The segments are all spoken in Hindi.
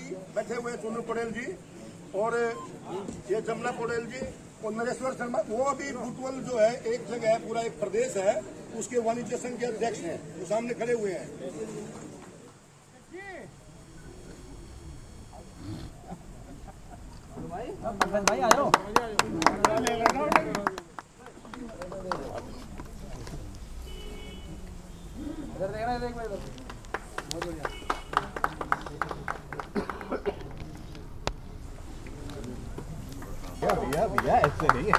जी बैठे हुए चुन्नू पटेल जी और ये जमुना पटेल जी और नरेश्वर शर्मा, वो अभी बुटवल जो है एक जगह है, पूरा एक प्रदेश है, उसके वाणिज्य संघ के अध्यक्ष हैं, वो सामने खड़े हुए हैं। भाई आयो भैया ऐसे नहीं है।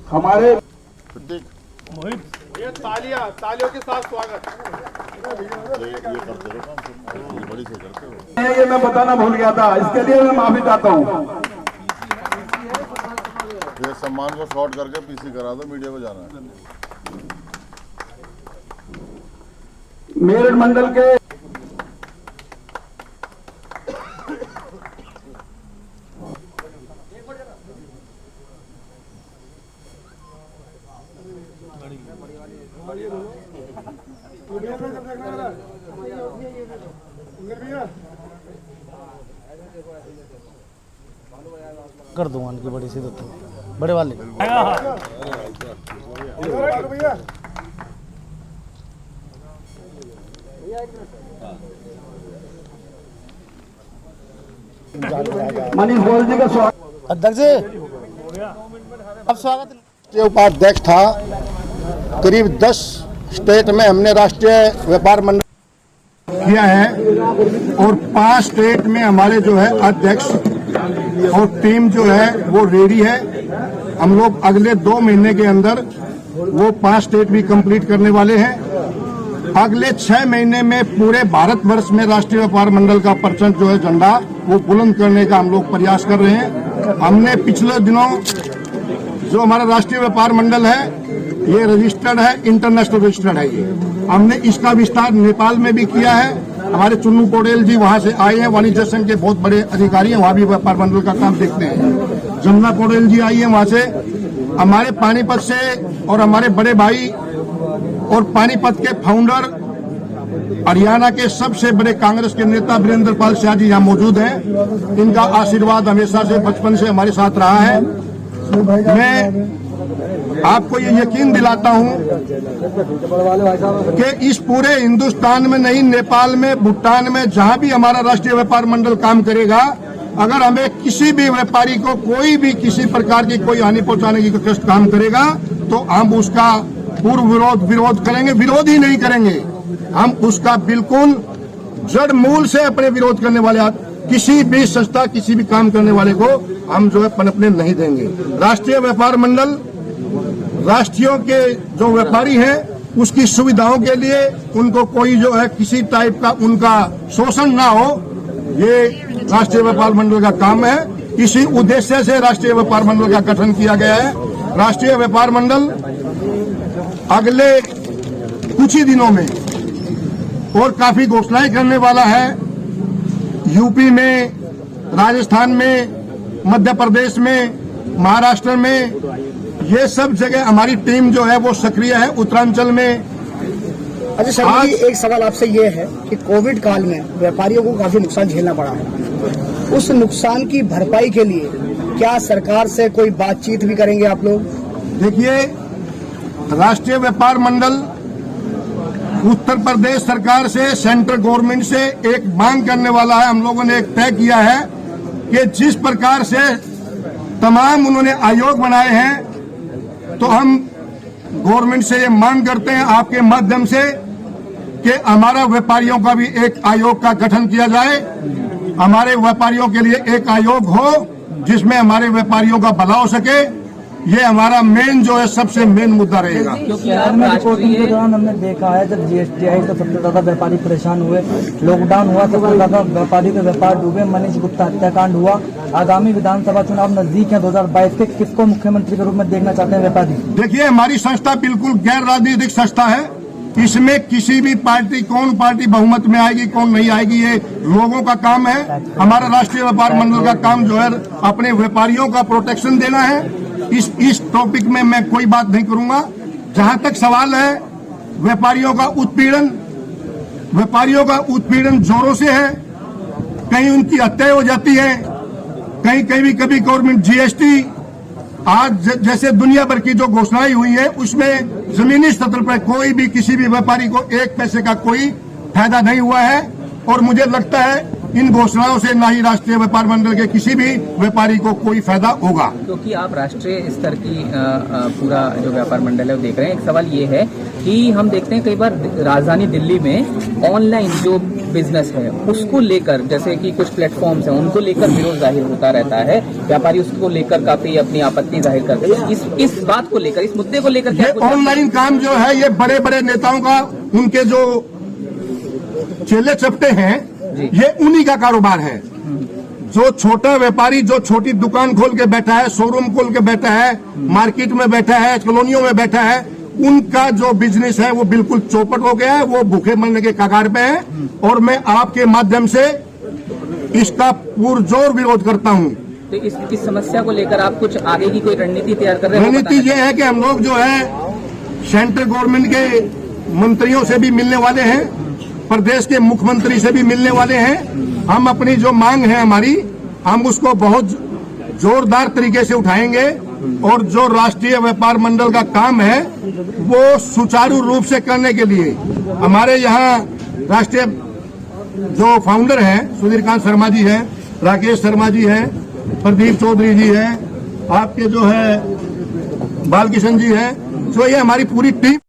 हमारे ये तालियों के साथ स्वागत। ये मैं बताना भूल गया था, इसके लिए मैं माफी चाहता हूँ। ये सम्मान को शॉर्ट करके पीसी करा दो, मीडिया को जाना है। मेरठ मंडल के कर दूंगा उनकी बड़ी सी तो बड़े वाले मनीष गोयल जी का स्वागत। अध्यक्ष जी अब स्वागत। राष्ट्रीय उपाध्यक्ष था, करीब 10 स्टेट में हमने राष्ट्रीय व्यापार मंडल किया है और 5 स्टेट में हमारे जो है अध्यक्ष और टीम जो है वो रेडी है। हम लोग अगले 2 महीने के अंदर वो 5 स्टेट भी कंप्लीट करने वाले हैं। अगले 6 महीने में पूरे भारतवर्ष में राष्ट्रीय व्यापार मंडल का परचम जो है झंडा वो बुलंद करने का हम लोग प्रयास कर रहे हैं। हमने पिछले दिनों जो हमारा राष्ट्रीय व्यापार मंडल है ये रजिस्टर्ड है, इंटरनेशनल रजिस्टर्ड है। ये हमने इसका विस्तार नेपाल में भी किया है। हमारे चुन्नू पटेल जी वहां से आए हैं, वाणिज्य संघ के बहुत बड़े अधिकारी हैं, वहां भी व्यापार मंडल का काम देखते हैं। जमुना पटेल जी आई है वहां से, हमारे पानीपत से और हमारे बड़े भाई और पानीपत के फाउंडर हरियाणा के सबसे बड़े कांग्रेस के नेता वीरेंद्र पाल शाह जी यहाँ मौजूद हैं। इनका आशीर्वाद हमेशा से बचपन से हमारे साथ रहा है। मैं आपको ये यकीन दिलाता हूं कि इस पूरे हिंदुस्तान में नहीं, नेपाल में, भूटान में, जहां भी हमारा राष्ट्रीय व्यापार मंडल काम करेगा, अगर हमें किसी भी व्यापारी को कोई भी किसी प्रकार की कोई हानि पहुंचाने की कोशिश काम करेगा तो हम उसका पूर्व विरोध करेंगे। विरोध ही नहीं करेंगे, हम उसका बिल्कुल जड़ मूल से अपने विरोध करने वाले किसी भी संस्था, किसी भी काम करने वाले को हम जो है पनपने नहीं देंगे। राष्ट्रीय व्यापार मंडल राष्ट्रीयों के जो व्यापारी हैं उसकी सुविधाओं के लिए उनको कोई जो है किसी टाइप का उनका शोषण ना हो, ये राष्ट्रीय व्यापार मंडल का काम है। इसी उद्देश्य से राष्ट्रीय व्यापार मंडल का गठन किया गया है। राष्ट्रीय व्यापार मंडल अगले कुछ ही दिनों में और काफी घोषणाएं करने वाला है। यूपी में, राजस्थान में, मध्य प्रदेश में, महाराष्ट्र में, ये सब जगह हमारी टीम जो है वो सक्रिय है। उत्तरांचल में। अच्छा शर्मा जी, एक सवाल आपसे ये है कि कोविड काल में व्यापारियों को काफी नुकसान झेलना पड़ा है, उस नुकसान की भरपाई के लिए क्या सरकार से कोई बातचीत भी करेंगे आप लोग? देखिए, राष्ट्रीय व्यापार मंडल उत्तर प्रदेश सरकार से, सेंट्रल गवर्नमेंट से एक मांग करने वाला है। हम लोगों ने एक तय किया है कि जिस प्रकार से तमाम उन्होंने आयोग बनाए हैं, तो हम गवर्नमेंट से ये मांग करते हैं आपके माध्यम से कि हमारा व्यापारियों का भी एक आयोग का गठन किया जाए। हमारे व्यापारियों के लिए एक आयोग हो जिसमें हमारे व्यापारियों का भला हो सके। ये हमारा मेन जो है सबसे मेन मुद्दा रहेगा। रिपोर्टिंग के दौरान हमने देखा है जब जीएसटी आई तो सबसे ज्यादा व्यापारी परेशान हुए, लॉकडाउन हुआ तो सबसे ज्यादा व्यापारी के व्यापार डूबे, मनीष गुप्ता हत्याकांड हुआ। आगामी विधानसभा चुनाव नजदीक है 2022 के, किसको मुख्यमंत्री के रूप में देखना चाहते हैं व्यापारी? देखिए, हमारी संस्था बिल्कुल गैर राजनीतिक संस्था है। इसमें किसी भी पार्टी, कौन पार्टी बहुमत में आएगी कौन नहीं आएगी, ये लोगों का काम है। हमारा राष्ट्रीय व्यापार मंडल का काम जो है अपने व्यापारियों का प्रोटेक्शन देना है। इस टॉपिक में मैं कोई बात नहीं करूंगा। जहां तक सवाल है व्यापारियों का उत्पीड़न जोरों से है। कहीं उनकी हत्या हो जाती है, कहीं कभी गवर्नमेंट जीएसटी, आज जैसे दुनिया भर की जो घोषणाएं हुई है उसमें जमीनी स्तर पर कोई भी किसी भी व्यापारी को एक पैसे का कोई फायदा नहीं हुआ है। और मुझे लगता है इन घोषणाओं से ना ही राष्ट्रीय व्यापार मंडल के किसी भी व्यापारी को कोई फायदा होगा। क्योंकि आप राष्ट्रीय स्तर की पूरा जो व्यापार मंडल है वो देख रहे हैं। एक सवाल ये है कि हम देखते हैं कई बार राजधानी दिल्ली में ऑनलाइन जो बिजनेस है उसको लेकर, जैसे कि कुछ प्लेटफॉर्म्स हैं उनको लेकर विरोध जाहिर होता रहता है, व्यापारी उसको लेकर काफी अपनी आपत्ति जाहिर करते हैं। इस बात को लेकर, इस मुद्दे को लेकर ये ऑनलाइन काम जो है ये बड़े बड़े नेताओं का, उनके जो चेले चपटे हैं ये उन्हीं का कारोबार है। जो छोटा व्यापारी जो छोटी दुकान खोल के बैठा है, शोरूम खोल के बैठा है, मार्केट में बैठा है, कॉलोनियों में बैठा है, उनका जो बिजनेस है वो बिल्कुल चौपट हो गया है, वो भूखे मरने के कगार पे है। और मैं आपके माध्यम से इसका पुरजोर विरोध करता हूं। तो इस समस्या को लेकर आप कुछ आगे की कोई रणनीति तैयार कर रहे हैं? रणनीति ये है कि हम लोग जो है सेंट्रल गवर्नमेंट के मंत्रियों से भी मिलने वाले हैं, प्रदेश के मुख्यमंत्री से भी मिलने वाले हैं। हम अपनी जो मांग है हमारी, हम उसको बहुत जोरदार तरीके से उठाएंगे और जो राष्ट्रीय व्यापार मंडल का काम है वो सुचारू रूप से करने के लिए हमारे यहाँ राष्ट्रीय जो फाउंडर हैं सुधीरकांत शर्मा जी हैं, राकेश शर्मा जी हैं, प्रदीप चौधरी जी हैं, आपके जो है बालकिशन जी हैं, जो ये हमारी पूरी टीम